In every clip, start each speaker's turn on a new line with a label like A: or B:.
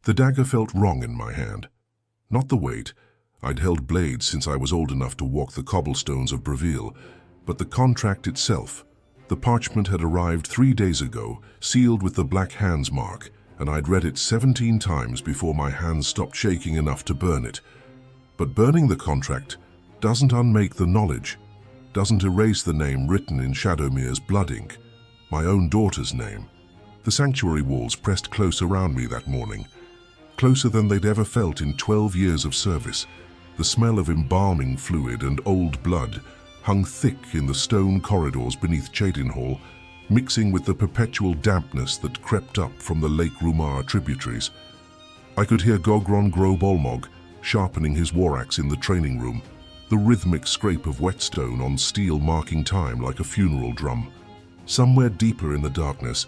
A: The dagger felt wrong in my hand. Not the weight. I'd held blades since I was old enough to walk the cobblestones of Breville, but the contract itself. The parchment had arrived 3 days ago, sealed with the Black Hand's mark, and I'd read it 17 times before my hands stopped shaking enough to burn it. But burning the contract doesn't unmake the knowledge, doesn't erase the name written in Shadowmere's blood ink, my own daughter's name. The sanctuary walls pressed close around me that morning, closer than they'd ever felt in 12 years of service. The smell of embalming fluid and old blood hung thick in the stone corridors beneath Cheydinhal, mixing with the perpetual dampness that crept up from the Lake Rumar tributaries. I could hear Gogron Grobolmog sharpening his war axe in the training room, the rhythmic scrape of whetstone on steel marking time like a funeral drum. Somewhere deeper in the darkness,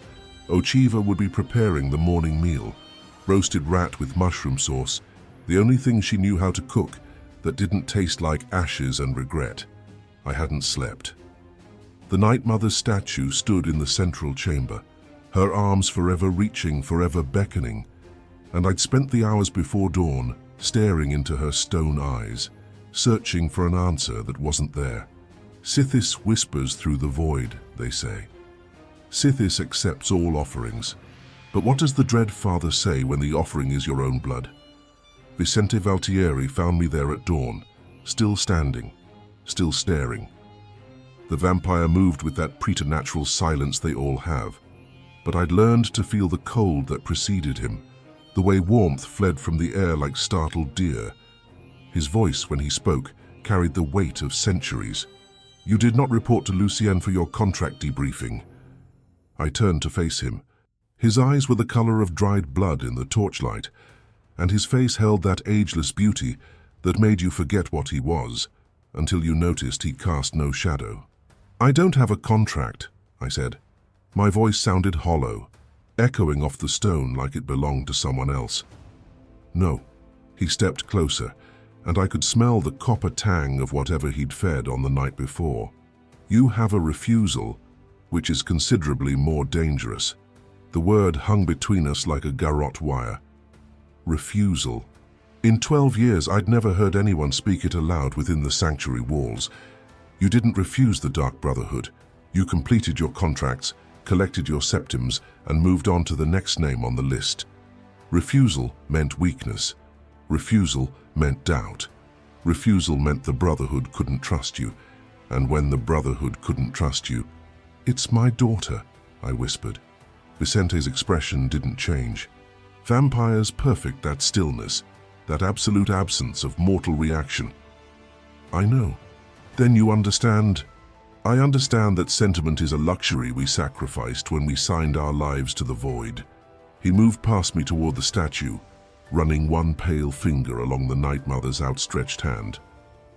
A: Ochiva would be preparing the morning meal, roasted rat with mushroom sauce, the only thing she knew how to cook that didn't taste like ashes and regret. I hadn't slept. The Night Mother's statue stood in the central chamber, her arms forever reaching, forever beckoning, and I'd spent the hours before dawn staring into her stone eyes, searching for an answer that wasn't there. Sithis whispers through the void, they say. Sithis accepts all offerings. But what does the Dread Father say when the offering is your own blood? Vicente Valtieri found me there at dawn, still standing, still staring. The vampire moved with that preternatural silence they all have, but I'd learned to feel the cold that preceded him, the way warmth fled from the air like startled deer. His voice, when he spoke, carried the weight of centuries. You did not report to Lucien for your contract debriefing. I turned to face him. His eyes were the color of dried blood in the torchlight, and his face held that ageless beauty that made you forget what he was, until you noticed he cast no shadow. I don't have a contract, I said. My voice sounded hollow, echoing off the stone like it belonged to someone else. No. He stepped closer, and I could smell the copper tang of whatever he'd fed on the night before. You have a refusal, which is considerably more dangerous. The word hung between us like a garrote wire. Refusal. In 12 years, I'd never heard anyone speak it aloud within the sanctuary walls. You didn't refuse the Dark Brotherhood. You completed your contracts, collected your septims, and moved on to the next name on the list. Refusal meant weakness. Refusal meant doubt. Refusal meant the Brotherhood couldn't trust you. And when the Brotherhood couldn't trust you, "It's my daughter," I whispered. Vicente's expression didn't change. Vampires perfect that stillness, that absolute absence of mortal reaction. I know. Then you understand. I understand that sentiment is a luxury we sacrificed when we signed our lives to the void. He moved past me toward the statue, running one pale finger along the Night Mother's outstretched hand.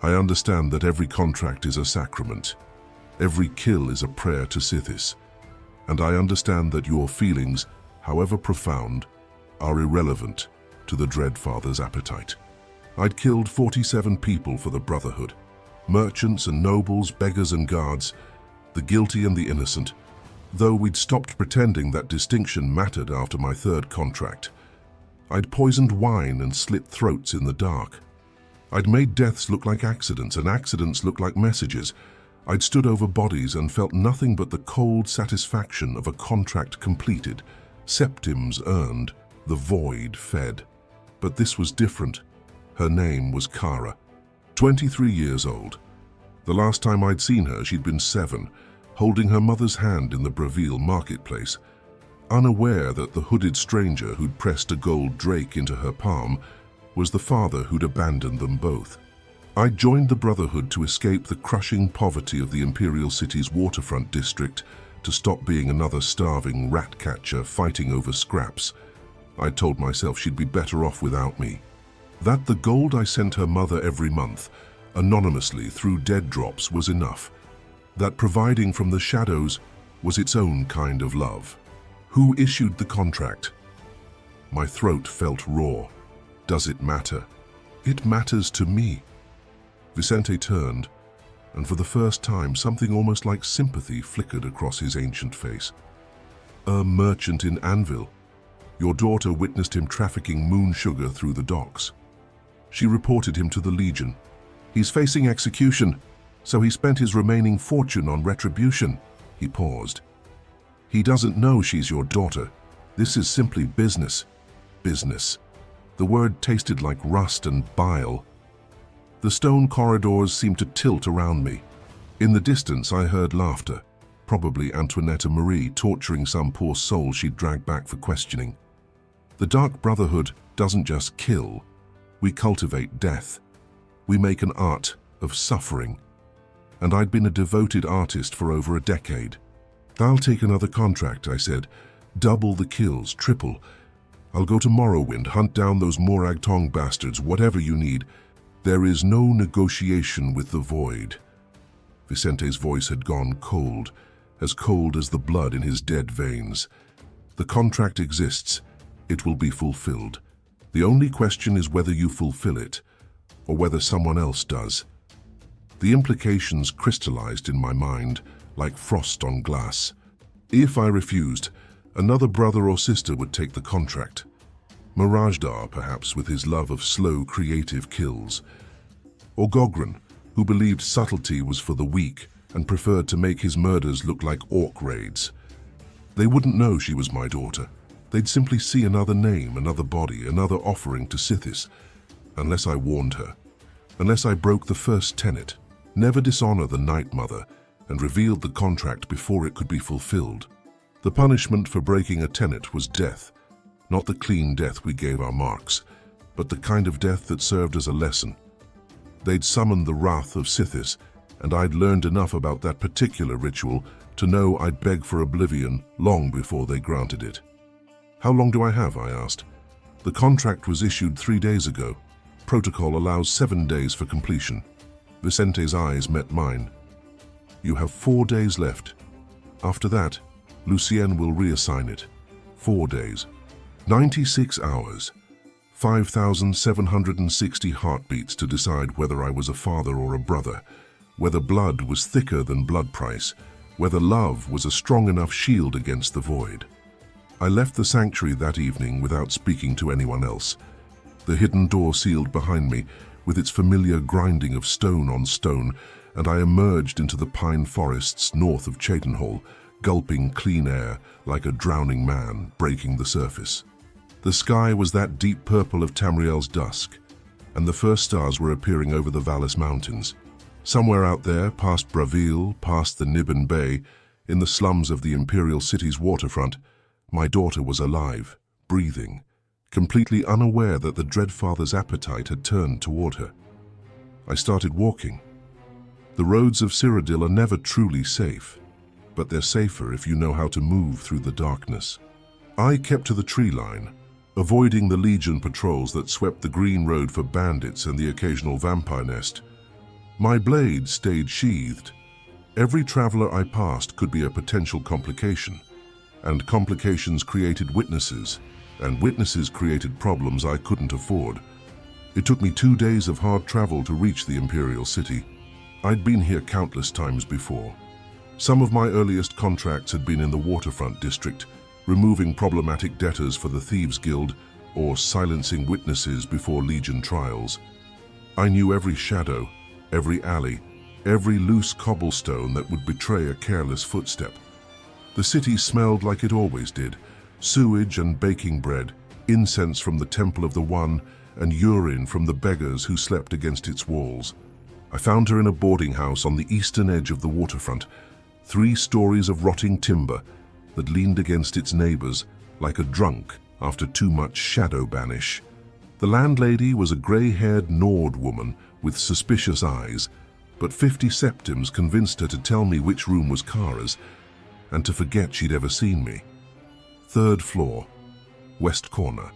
A: I understand that every contract is a sacrament. Every kill is a prayer to Sithis. And I understand that your feelings, however profound, are irrelevant to the Dread Father's appetite. I'd killed 47 people for the Brotherhood. Merchants and nobles, beggars and guards, the guilty and the innocent, though we'd stopped pretending that distinction mattered after my third contract. I'd poisoned wine and slit throats in the dark. I'd made deaths look like accidents and accidents look like messages. I'd stood over bodies and felt nothing but the cold satisfaction of a contract completed, septims earned, the void fed. But this was different. Her name was Kara, 23 years old. The last time I'd seen her, she'd been 7, holding her mother's hand in the Breville marketplace, unaware that the hooded stranger who'd pressed a gold drake into her palm was the father who'd abandoned them both. I'd joined the Brotherhood to escape the crushing poverty of the Imperial City's waterfront district, to stop being another starving rat catcher fighting over scraps. I'd told myself she'd be better off without me. That the gold I sent her mother every month, anonymously through dead drops, was enough. That providing from the shadows was its own kind of love. Who issued the contract? My throat felt raw. Does it matter? It matters to me. Vicente turned, and for the first time something almost like sympathy flickered across his ancient face. A merchant in Anvil. Your daughter witnessed him trafficking moon sugar through the docks. She reported him to the Legion. He's facing execution, so he spent his remaining fortune on retribution. He paused. He doesn't know she's your daughter. This is simply business. Business. The word tasted like rust and bile. The stone corridors seemed to tilt around me. In the distance, I heard laughter, probably Antoinette Marie torturing some poor soul she'd dragged back for questioning. The Dark Brotherhood doesn't just kill. We cultivate death. We make an art of suffering. And I'd been a devoted artist for over a decade. I'll take another contract, I said. Double the kills, triple. I'll go to Morrowind, hunt down those Morag Tong bastards, whatever you need. There is no negotiation with the Void. Vicente's voice had gone cold as the blood in his dead veins. The contract exists. It will be fulfilled. The only question is whether you fulfill it, or whether someone else does. The implications crystallized in my mind like frost on glass. If I refused, another brother or sister would take the contract. Mirajdar, perhaps, with his love of slow, creative kills. Or Gogren, who believed subtlety was for the weak and preferred to make his murders look like orc raids. They wouldn't know she was my daughter. They'd simply see another name, another body, another offering to Sithis, unless I warned her, unless I broke the first tenet, never dishonor the Night Mother, and revealed the contract before it could be fulfilled. The punishment for breaking a tenet was death, not the clean death we gave our marks, but the kind of death that served as a lesson. They'd summoned the wrath of Sithis, and I'd learned enough about that particular ritual to know I'd beg for oblivion long before they granted it. How long do I have? I asked. The contract was issued 3 days ago. Protocol allows 7 days for completion. Vicente's eyes met mine. You have 4 days left. After that, Lucien will reassign it. 4 days. 96 hours. 5,760 heartbeats to decide whether I was a father or a brother, whether blood was thicker than blood price, whether love was a strong enough shield against the void. I left the sanctuary that evening without speaking to anyone else. The hidden door sealed behind me, with its familiar grinding of stone on stone, and I emerged into the pine forests north of Cheydinhal, gulping clean air like a drowning man breaking the surface. The sky was that deep purple of Tamriel's dusk, and the first stars were appearing over the Vallis Mountains. Somewhere out there, past Bravil, past the Nibben Bay, in the slums of the Imperial City's waterfront, my daughter was alive, breathing, completely unaware that the Dreadfather's appetite had turned toward her. I started walking. The roads of Cyrodiil are never truly safe, but they're safer if you know how to move through the darkness. I kept to the tree line, avoiding the Legion patrols that swept the green road for bandits and the occasional vampire nest. My blade stayed sheathed. Every traveler I passed could be a potential complication, and complications created witnesses, and witnesses created problems I couldn't afford. It took me 2 days of hard travel to reach the Imperial City. I'd been here countless times before. Some of my earliest contracts had been in the waterfront district, removing problematic debtors for the Thieves Guild or silencing witnesses before Legion trials. I knew every shadow, every alley, every loose cobblestone that would betray a careless footstep. The city smelled like it always did, sewage and baking bread, incense from the Temple of the One, and urine from the beggars who slept against its walls. I found her in a boarding house on the eastern edge of the waterfront, 3 stories of rotting timber that leaned against its neighbors like a drunk after too much shadow banish. The landlady was a gray-haired Nord woman with suspicious eyes, but 50 septims convinced her to tell me which room was Kara's and to forget she'd ever seen me. 3rd floor, west corner.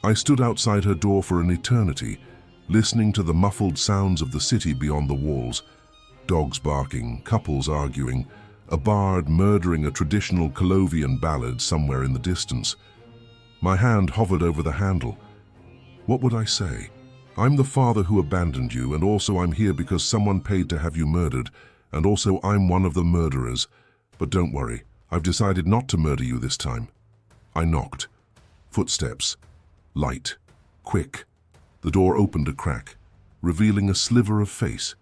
A: I stood outside her door for an eternity, listening to the muffled sounds of the city beyond the walls. Dogs barking, couples arguing, a bard murdering a traditional Colovian ballad somewhere in the distance. My hand hovered over the handle. What would I say? I'm the father who abandoned you, and also I'm here because someone paid to have you murdered, and also I'm one of the murderers. But don't worry, I've decided not to murder you this time. I knocked. Footsteps. Light. Quick. The door opened a crack, revealing a sliver of face.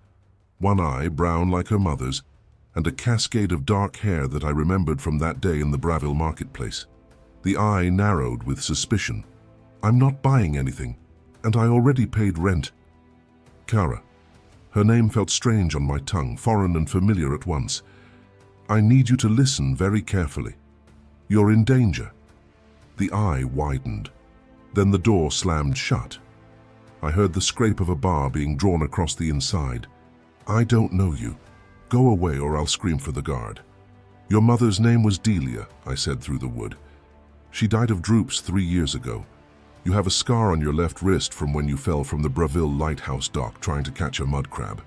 A: One eye, brown like her mother's, and a cascade of dark hair that I remembered from that day in the Bravil marketplace. The eye narrowed with suspicion. I'm not buying anything, and I already paid rent. Kara. Her name felt strange on my tongue, foreign and familiar at once. I need you to listen very carefully. You're in danger. The eye widened. Then the door slammed shut. I heard the scrape of a bar being drawn across the inside. I don't know you. Go away or I'll scream for the guard. Your mother's name was Delia, I said through the wood. She died of droops 3 years ago. You have a scar on your left wrist from when you fell from the Bravil lighthouse dock trying to catch a mud crab.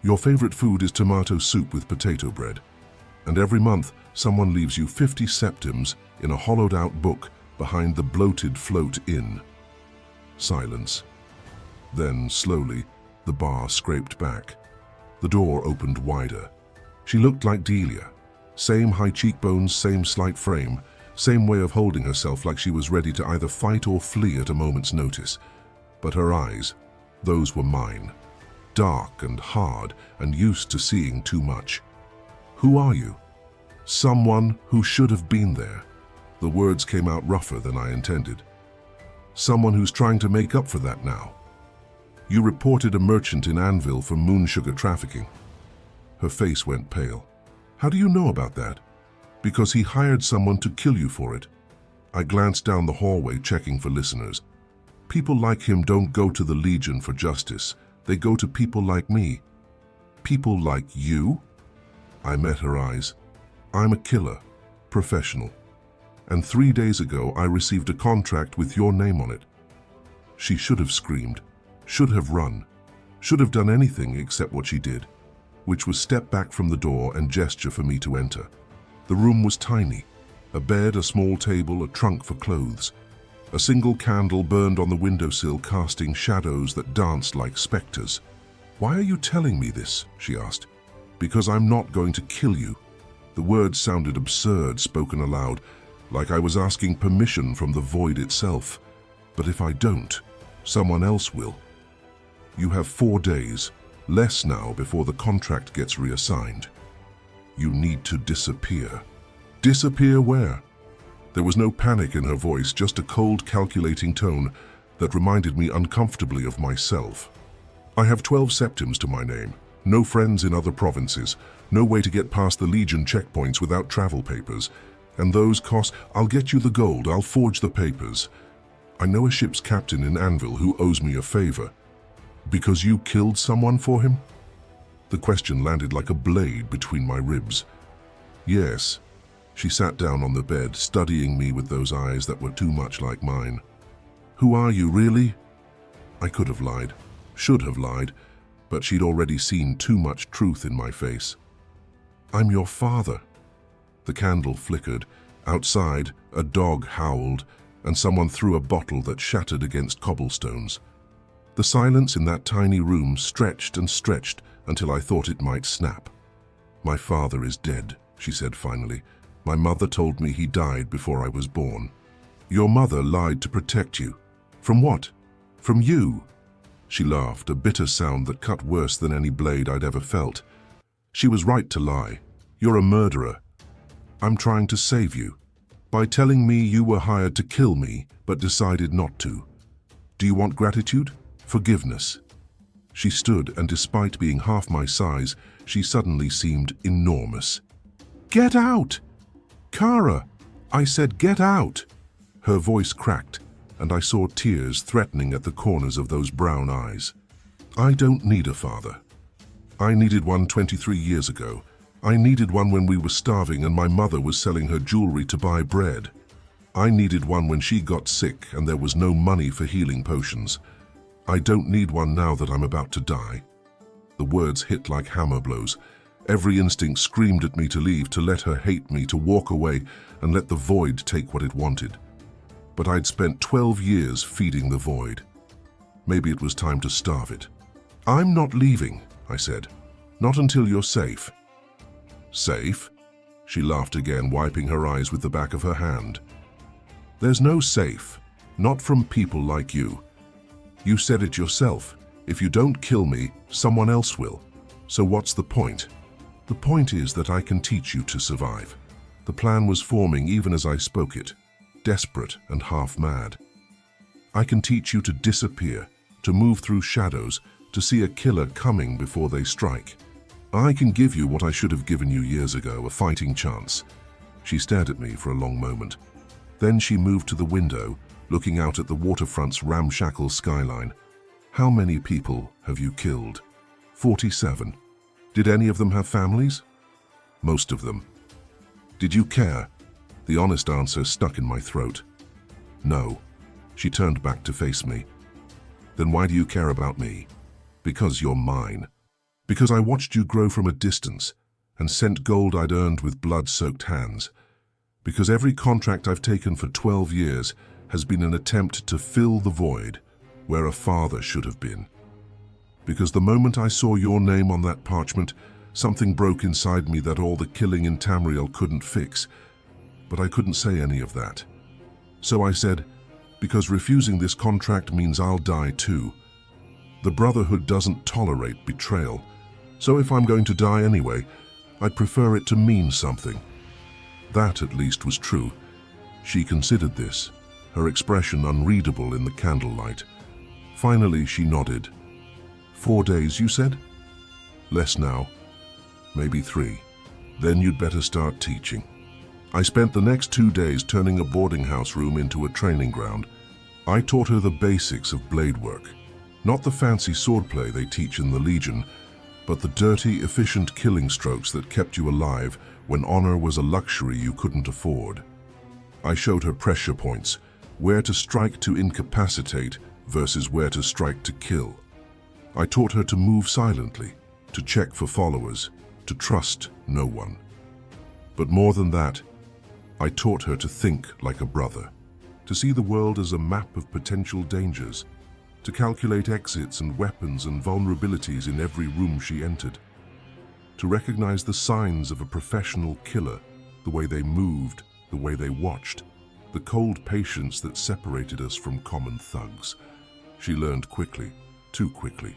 A: Your favorite food is tomato soup with potato bread. And every month, someone leaves you 50 septims in a hollowed-out book behind the bloated float inn. Silence. Then, slowly, the bar scraped back. The door opened wider. She looked like Delia. Same high cheekbones, same slight frame, same way of holding herself like she was ready to either fight or flee at a moment's notice. But her eyes, those were mine. Dark and hard and used to seeing too much. Who are you? Someone who should have been there. The words came out rougher than I intended. Someone who's trying to make up for that now. You reported a merchant in Anvil for moon sugar trafficking. Her face went pale. How do you know about that? Because he hired someone to kill you for it. I glanced down the hallway, checking for listeners. People like him don't go to the Legion for justice. They go to people like me. People like you? I met her eyes. I'm a killer, professional. And 3 days ago, I received a contract with your name on it. She should have screamed, should have run, should have done anything except what she did, which was step back from the door and gesture for me to enter. The room was tiny. A bed, a small table, a trunk for clothes. A single candle burned on the windowsill, casting shadows that danced like specters. Why are you telling me this? She asked. Because I'm not going to kill you. The words sounded absurd, spoken aloud, like I was asking permission from the void itself. But if I don't, someone else will. You have 4 days, less now before the contract gets reassigned. You need to disappear. Disappear where? There was no panic in her voice, just a cold, calculating tone that reminded me uncomfortably of myself. I have 12 septims to my name, no friends in other provinces, no way to get past the Legion checkpoints without travel papers, and those cost. I'll get you the gold, I'll forge the papers. I know a ship's captain in Anvil who owes me a favor. Because you killed someone for him? The question landed like a blade between my ribs. Yes. She sat down on the bed, studying me with those eyes that were too much like mine. Who are you, really? I could have lied, should have lied, but she'd already seen too much truth in my face. I'm your father. The candle flickered. Outside, a dog howled, and someone threw a bottle that shattered against cobblestones. The silence in that tiny room stretched and stretched until I thought it might snap. My father is dead, she said finally. My mother told me he died before I was born. Your mother lied to protect you. From what? From you. She laughed, a bitter sound that cut worse than any blade I'd ever felt. She was right to lie. You're a murderer. I'm trying to save you. By telling me you were hired to kill me, but decided not to. Do you want gratitude? Forgiveness? She stood, and despite being half my size, she suddenly seemed enormous. Get out! Kara! I said get out! Her voice cracked, and I saw tears threatening at the corners of those brown eyes. I don't need a father. I needed one 23 years ago. I needed one when we were starving and my mother was selling her jewelry to buy bread. I needed one when she got sick and there was no money for healing potions. I don't need one now that I'm about to die. The words hit like hammer blows. Every instinct screamed at me to leave, to let her hate me, to walk away and let the void take what it wanted. But I'd spent 12 years feeding the void. Maybe it was time to starve it. I'm not leaving, I said. Not until you're safe. Safe? She laughed again, wiping her eyes with the back of her hand. There's no safe. Not from people like you. You said it yourself. If you don't kill me, someone else will. So what's the point? The point is that I can teach you to survive. The plan was forming even as I spoke it, desperate and half mad. I can teach you to disappear, to move through shadows, to see a killer coming before they strike. I can give you what I should have given you years ago, a fighting chance. She stared at me for a long moment. Then she moved to the window, looking out at the waterfront's ramshackle skyline. How many people have you killed? 47. Did any of them have families? Most of them. Did you care? The honest answer stuck in my throat. No. She turned back to face me. Then why do you care about me? Because you're mine. Because I watched you grow from a distance and sent gold I'd earned with blood-soaked hands. Because every contract I've taken for 12 years has been an attempt to fill the void where a father should have been. Because the moment I saw your name on that parchment, something broke inside me that all the killing in Tamriel couldn't fix. But I couldn't say any of that. So I said, because refusing this contract means I'll die too. The Brotherhood doesn't tolerate betrayal. So if I'm going to die anyway, I'd prefer it to mean something. That at least was true. She considered this, her expression unreadable in the candlelight. Finally, she nodded. 4 days, you said? Less now. Maybe 3. Then you'd better start teaching. I spent the next 2 days turning a boarding house room into a training ground. I taught her the basics of blade work. Not the fancy swordplay they teach in the Legion, but the dirty, efficient killing strokes that kept you alive when honor was a luxury you couldn't afford. I showed her pressure points, where to strike to incapacitate versus where to strike to kill. I taught her to move silently, to check for followers, to trust no one. But more than that, I taught her to think like a brother, to see the world as a map of potential dangers, to calculate exits and weapons and vulnerabilities in every room she entered, to recognize the signs of a professional killer, the way they moved, the way they watched, the cold patience that separated us from common thugs. She learned quickly, too quickly.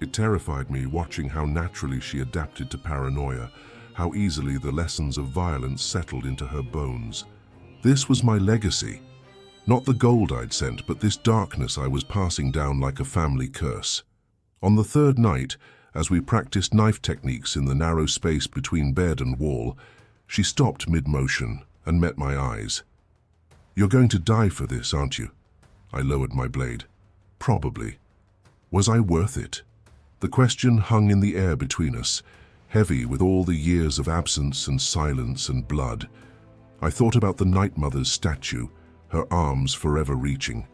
A: It terrified me watching how naturally she adapted to paranoia, how easily the lessons of violence settled into her bones. This was my legacy. Not the gold I'd sent, but this darkness I was passing down like a family curse. On the 3rd night, as we practiced knife techniques in the narrow space between bed and wall, she stopped mid-motion and met my eyes. You're going to die for this, aren't you? I lowered my blade. Probably. Was I worth it? The question hung in the air between us, heavy with all the years of absence and silence and blood. I thought about the Night Mother's statue, her arms forever reaching.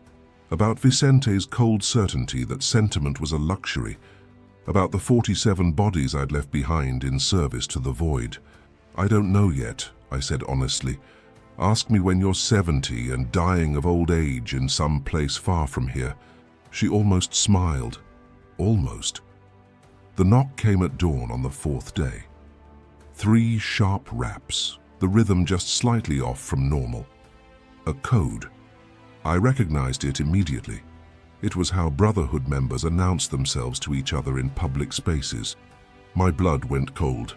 A: About Vicente's cold certainty that sentiment was a luxury. About the 47 bodies I'd left behind in service to the void. I don't know yet, I said honestly. Ask me when you're 70 and dying of old age in some place far from here. She almost smiled. Almost. The knock came at dawn on the 4th day. 3 sharp raps, the rhythm just slightly off from normal. A code. I recognized it immediately. It was how Brotherhood members announced themselves to each other in public spaces. My blood went cold.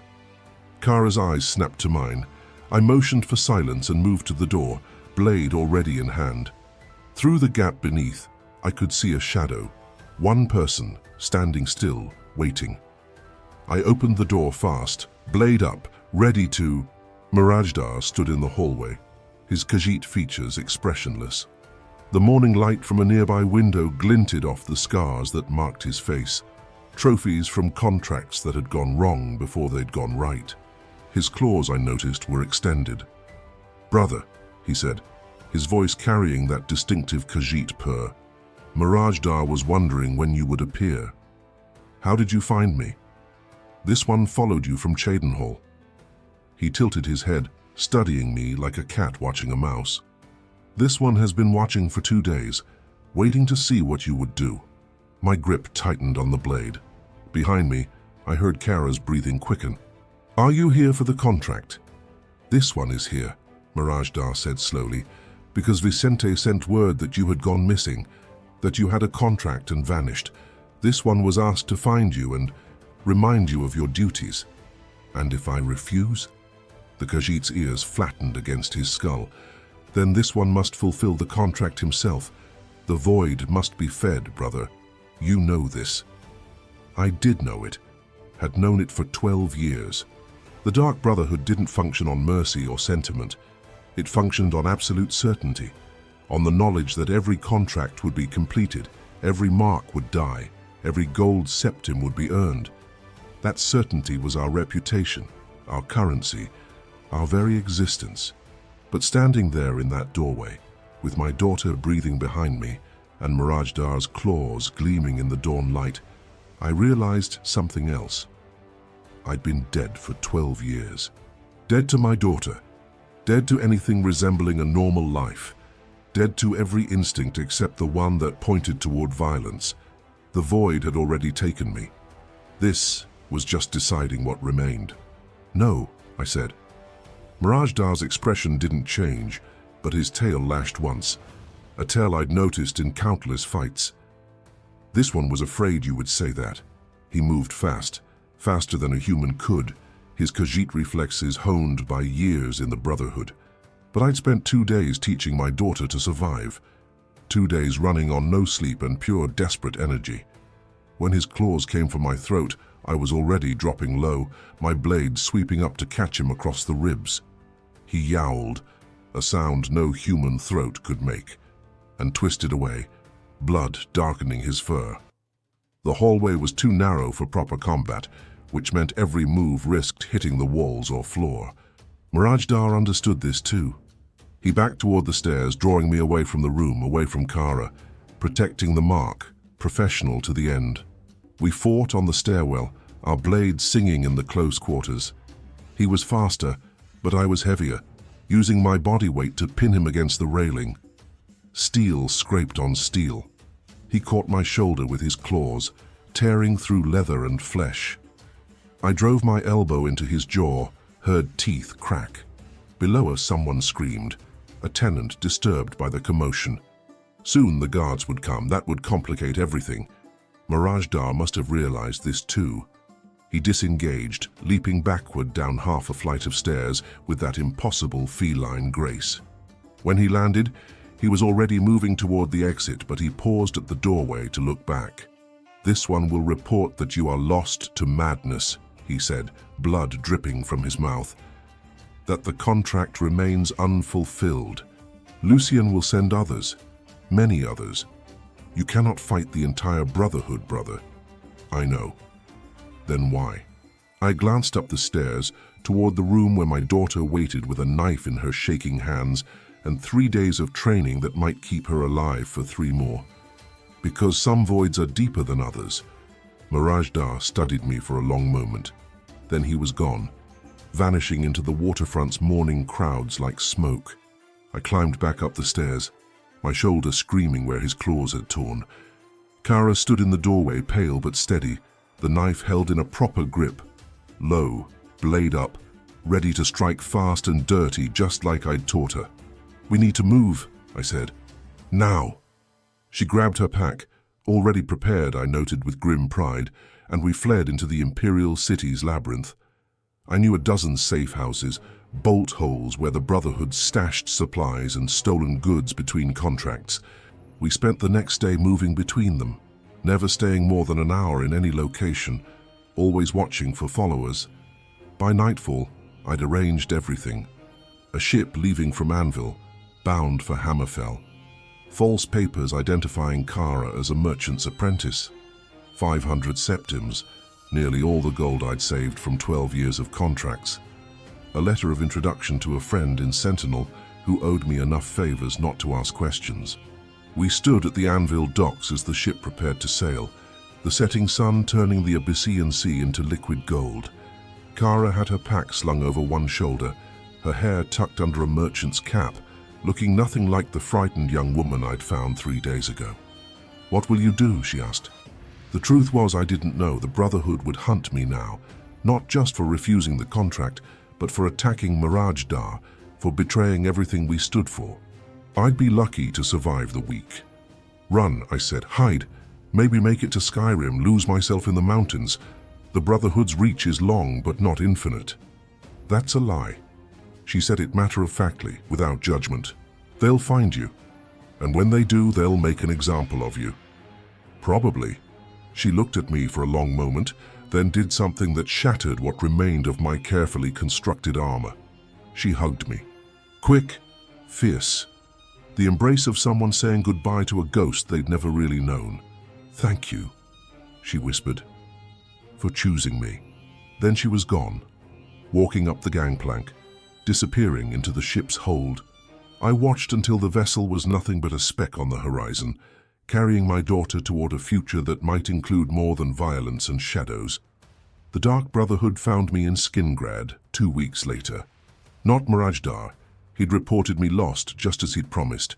A: Kara's eyes snapped to mine. I motioned for silence and moved to the door, blade already in hand. Through the gap beneath, I could see a shadow. One person, standing still, waiting. I opened the door fast, blade up, ready to... Mirajdar stood in the hallway, his Khajiit features expressionless. The morning light from a nearby window glinted off the scars that marked his face, trophies from contracts that had gone wrong before they'd gone right. His claws, I noticed, were extended. "Brother," he said, his voice carrying that distinctive Khajiit purr. "Mirajdar was wondering when you would appear. How did you find me? This one followed you from Cheydinhal." He tilted his head, studying me like a cat watching a mouse. "This one has been watching for 2 days, waiting to see what you would do." My grip tightened on the blade. Behind me, I heard Kara's breathing quicken. "Are you here for the contract?" "This one is here," Mirajdar said slowly, because Vicente sent word that you had gone missing, that you had a contract and vanished. This one was asked to find you and remind you of your duties. And if I refuse? The Khajiit's ears flattened against his skull. Then this one must fulfill the contract himself. The void must be fed, brother. You know this. I did know it, had known it for 12 years. The Dark Brotherhood didn't function on mercy or sentiment. It functioned on absolute certainty, on the knowledge that every contract would be completed, every mark would die, every gold septim would be earned. That certainty was our reputation, our currency, our very existence. But standing there in that doorway, with my daughter breathing behind me and Mirajdar's claws gleaming in the dawn light, I realized something else. I'd been dead for 12 years. Dead to my daughter, dead to anything resembling a normal life, dead to every instinct except the one that pointed toward violence. The void had already taken me. This was just deciding what remained. No, I said. Mirajdar's expression didn't change, but his tail lashed once, a tail I'd noticed in countless fights. This one was afraid you would say that. He moved fast, faster than a human could, his Khajiit reflexes honed by years in the Brotherhood. But I'd spent 2 days teaching my daughter to survive, 2 days running on no sleep and pure desperate energy. When his claws came for my throat, I was already dropping low, my blade sweeping up to catch him across the ribs. He yowled, a sound no human throat could make, and twisted away, blood darkening his fur. The hallway was too narrow for proper combat, which meant every move risked hitting the walls or floor. Mirajdar understood this too. He backed toward the stairs, drawing me away from the room, away from Kara, protecting the mark, professional to the end. We fought on the stairwell, our blades singing in the close quarters. He was faster, but I was heavier, using my body weight to pin him against the railing. Steel scraped on steel. He caught my shoulder with his claws, tearing through leather and flesh. I drove my elbow into his jaw, heard teeth crack. Below us someone screamed, a tenant disturbed by the commotion. Soon the guards would come, that would complicate everything. Mirajdar must have realized this too. He disengaged, leaping backward down half a flight of stairs with that impossible feline grace. When he landed, he was already moving toward the exit, but he paused at the doorway to look back. "This one will report that you are lost to madness," he said, blood dripping from his mouth. "That the contract remains unfulfilled. Lucien will send others, many others. You cannot fight the entire Brotherhood, brother." "I know." "Then why?" I glanced up the stairs toward the room where my daughter waited with a knife in her shaking hands and 3 days of training that might keep her alive for 3 more. "Because some voids are deeper than others." Mirajdar studied me for a long moment. Then he was gone, vanishing into the waterfront's morning crowds like smoke. I climbed back up the stairs, my shoulder screaming where his claws had torn. Kara stood in the doorway, pale but steady, the knife held in a proper grip, low, blade up, ready to strike fast and dirty just like I'd taught her. "We need to move," I said. "Now." She grabbed her pack, already prepared, I noted with grim pride, and we fled into the Imperial City's labyrinth. I knew a dozen safe houses, bolt holes where the Brotherhood stashed supplies and stolen goods between contracts. We spent the next day moving between them, never staying more than an hour in any location, always watching for followers. By nightfall, I'd arranged everything. A ship leaving from Anvil, bound for Hammerfell. False papers identifying Kara as a merchant's apprentice. 500 septims, nearly all the gold I'd saved from 12 years of contracts. A letter of introduction to a friend in Sentinel who owed me enough favors not to ask questions. We stood at the Anvil docks as the ship prepared to sail, the setting sun turning the Abyssinian Sea into liquid gold. Kara had her pack slung over one shoulder, her hair tucked under a merchant's cap, looking nothing like the frightened young woman I'd found 3 days ago. "What will you do?" she asked. The truth was I didn't know. The Brotherhood would hunt me now, not just for refusing the contract, but for attacking Mirajdar, for betraying everything we stood for. I'd be lucky to survive the week. Run, I said, hide. Maybe make it to Skyrim, lose myself in the mountains. The Brotherhood's reach is long, but not infinite. That's a lie. She said it matter-of-factly, without judgment. They'll find you. And when they do, they'll make an example of you. Probably. She looked at me for a long moment, then did something that shattered what remained of my carefully constructed armor. She hugged me. Quick, fierce. The embrace of someone saying goodbye to a ghost they'd never really known. Thank you, she whispered, for choosing me. Then she was gone, walking up the gangplank, disappearing into the ship's hold. I watched until the vessel was nothing but a speck on the horizon, carrying my daughter toward a future that might include more than violence and shadows. The Dark Brotherhood found me in Skingrad 2 weeks later. Not Mirajdar. He'd reported me lost just as he'd promised,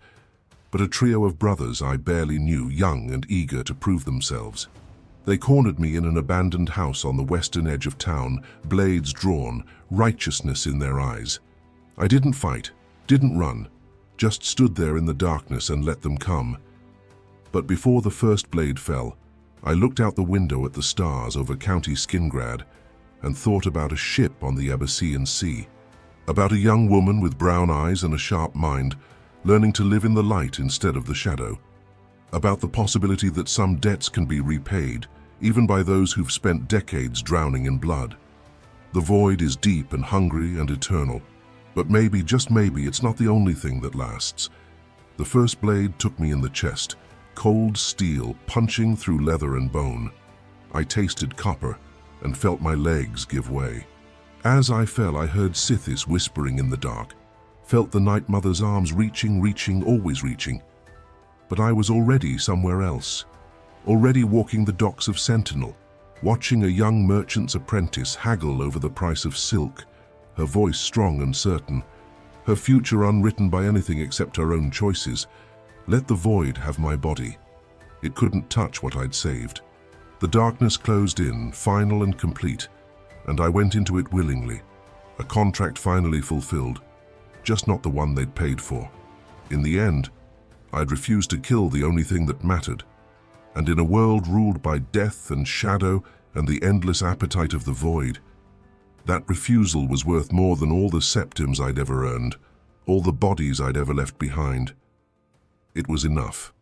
A: but a trio of brothers I barely knew, young and eager to prove themselves. They cornered me in an abandoned house on the western edge of town, blades drawn, righteousness in their eyes. I didn't fight, didn't run, just stood there in the darkness and let them come. But before the first blade fell, I looked out the window at the stars over County Skingrad and thought about a ship on the Abyssinian Sea, about a young woman with brown eyes and a sharp mind, learning to live in the light instead of the shadow, about the possibility that some debts can be repaid, even by those who've spent decades drowning in blood. The void is deep and hungry and eternal, but maybe, just maybe, it's not the only thing that lasts. The first blade took me in the chest, cold steel punching through leather and bone. I tasted copper and felt my legs give way. As I fell, I heard Sithis whispering in the dark, felt the Night Mother's arms reaching, always reaching. But I was already somewhere else, already walking the docks of Sentinel, watching a young merchant's apprentice haggle over the price of silk, her voice strong and certain, her future unwritten by anything except her own choices. Let the void have my body. It couldn't touch what I'd saved. The darkness closed in, final and complete, and I went into it willingly, a contract finally fulfilled, just not the one they'd paid for. In the end, I'd refused to kill the only thing that mattered, and in a world ruled by death and shadow and the endless appetite of the void, that refusal was worth more than all the septims I'd ever earned, all the bodies I'd ever left behind. It was enough.